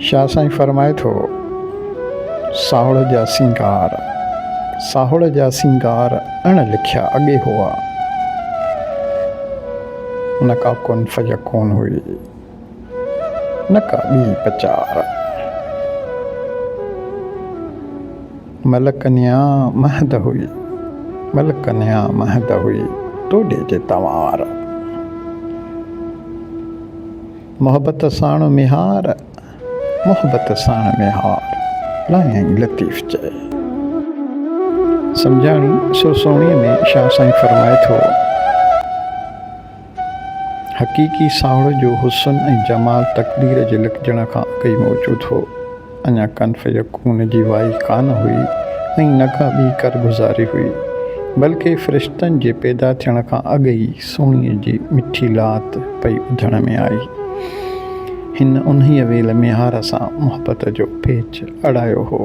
शाह साईं फरमाए थो, साहुड़ जा सिंगार अण लिखिया अॻे हुआ, न का कुन फयकून हुई, न का ॿी पचार। मलकनिया महद हुई तोॾे जे तवार। मोहब्बत साण मिहार लायईं लतीफ़ चए। सम्झाणी सुरसोणीअ में शाह साईं फरमाए थो, हक़ीक़ी साहुड़ जो हुस्न ऐं जमाल तक़दीर जे लिखजण खां अॻु ई मौजूदु हो। अञा कन फयकून जी वाई कान हुई ऐं न का ॿी कारगुज़ारी हुई, बल्कि फ़रिश्तनि जे पैदा थियण खां अॻु ई सोणीअ जी मिठी लात पई ॿुधण में आई। हिन उन्हीअ वेल मिहार सां मोहब्बत जो पेच अड़ायो हो।